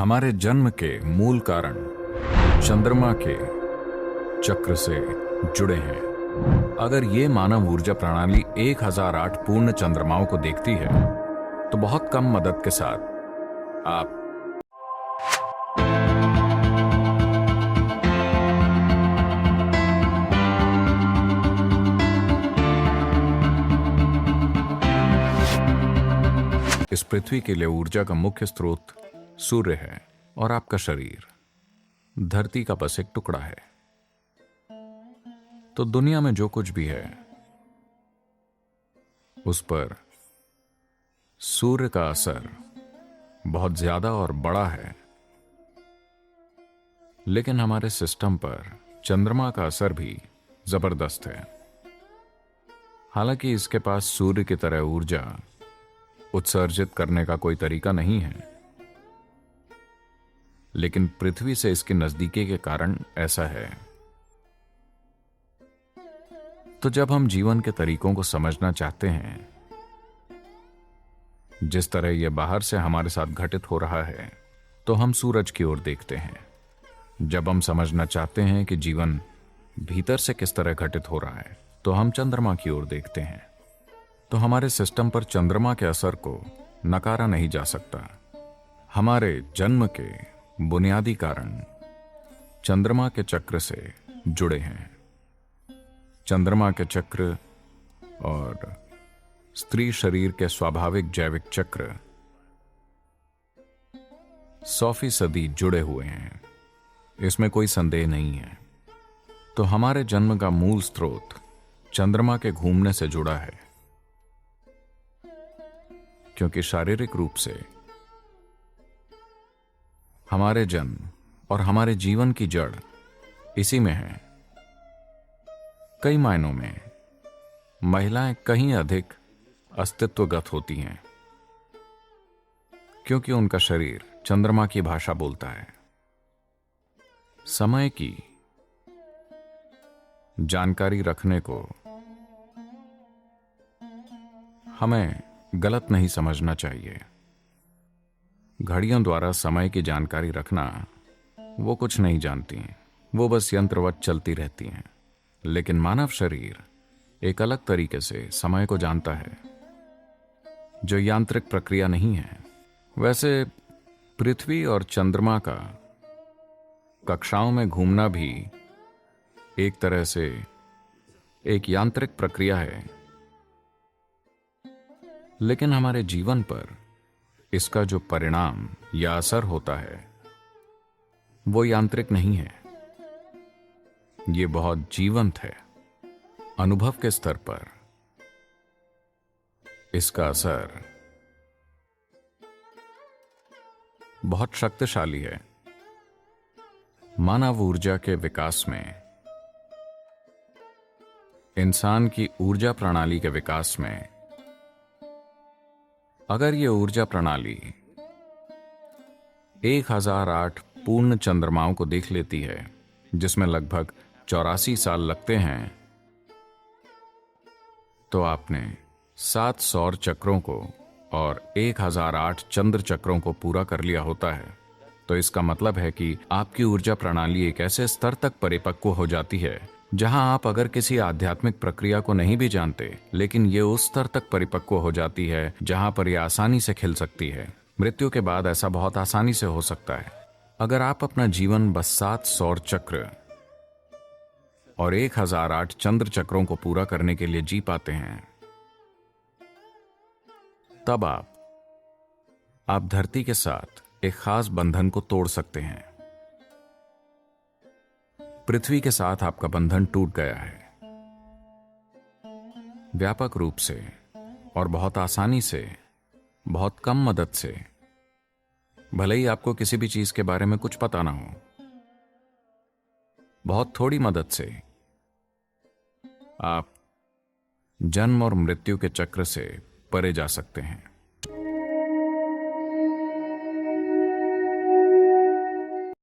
हमारे जन्म के मूल कारण चंद्रमा के चक्र से जुड़े हैं। अगर ये मानव ऊर्जा प्रणाली 1008 पूर्ण चंद्रमाओं को देखती है तो बहुत कम मदद के साथ आप इस पृथ्वी के लिए ऊर्जा का मुख्य स्रोत सूर्य है और आपका शरीर धरती का बस एक टुकड़ा है। तो दुनिया में जो कुछ भी है उस पर सूर्य का असर बहुत ज्यादा और बड़ा है, लेकिन हमारे सिस्टम पर चंद्रमा का असर भी जबरदस्त है। हालांकि इसके पास सूर्य की तरह ऊर्जा उत्सर्जित करने का कोई तरीका नहीं है, लेकिन पृथ्वी से इसकी नजदीकी के कारण ऐसा है। तो जब हम जीवन के तरीकों को समझना चाहते हैं, जिस तरह यह बाहर से हमारे साथ घटित हो रहा है, तो हम सूरज की ओर देखते हैं। जब हम समझना चाहते हैं कि जीवन भीतर से किस तरह घटित हो रहा है, तो हम चंद्रमा की ओर देखते हैं। तो हमारे सिस्टम पर चंद्रमा के असर को नकारा नहीं जा सकता। हमारे जन्म के बुनियादी कारण चंद्रमा के चक्र से जुड़े हैं। चंद्रमा के चक्र और स्त्री शरीर के स्वाभाविक जैविक चक्र 100% जुड़े हुए हैं, इसमें कोई संदेह नहीं है। तो हमारे जन्म का मूल स्रोत चंद्रमा के घूमने से जुड़ा है, क्योंकि शारीरिक रूप से हमारे जन्म और हमारे जीवन की जड़ इसी में है। कई मायनों में महिलाएं कहीं अधिक अस्तित्वगत होती हैं, क्योंकि उनका शरीर चंद्रमा की भाषा बोलता है। समय की जानकारी रखने को हमें गलत नहीं समझना चाहिए। घड़ियों द्वारा समय की जानकारी रखना वो कुछ नहीं जानती हैं, वो बस यंत्रवत चलती रहती हैं। लेकिन मानव शरीर एक अलग तरीके से समय को जानता है, जो यांत्रिक प्रक्रिया नहीं है। वैसे पृथ्वी और चंद्रमा का कक्षाओं में घूमना भी एक तरह से एक यांत्रिक प्रक्रिया है, लेकिन हमारे जीवन पर इसका जो परिणाम या असर होता है वो यांत्रिक नहीं है, ये बहुत जीवंत है। अनुभव के स्तर पर इसका असर बहुत शक्तिशाली है। मानव ऊर्जा के विकास में, इंसान की ऊर्जा प्रणाली के विकास में, अगर ये ऊर्जा प्रणाली 1008 पूर्ण चंद्रमाओं को देख लेती है, जिसमें लगभग 84 साल लगते हैं, तो आपने 7 सौर चक्रों को और 1008 चंद्र चक्रों को पूरा कर लिया होता है। तो इसका मतलब है कि आपकी ऊर्जा प्रणाली एक ऐसे स्तर तक परिपक्व हो जाती है जहां आप अगर किसी आध्यात्मिक प्रक्रिया को नहीं भी जानते, लेकिन ये उस स्तर तक परिपक्व हो जाती है जहां पर यह आसानी से खिल सकती है। मृत्यु के बाद ऐसा बहुत आसानी से हो सकता है। अगर आप अपना जीवन बस 7 सौर चक्र और 1008 चंद्र चक्रों को पूरा करने के लिए जी पाते हैं, तब आप धरती के साथ एक खास बंधन को तोड़ सकते हैं। पृथ्वी के साथ आपका बंधन टूट गया है। व्यापक रूप से और बहुत आसानी से, बहुत कम मदद से, भले ही आपको किसी भी चीज के बारे में कुछ पता ना हो, बहुत थोड़ी मदद से आप जन्म और मृत्यु के चक्र से परे जा सकते हैं।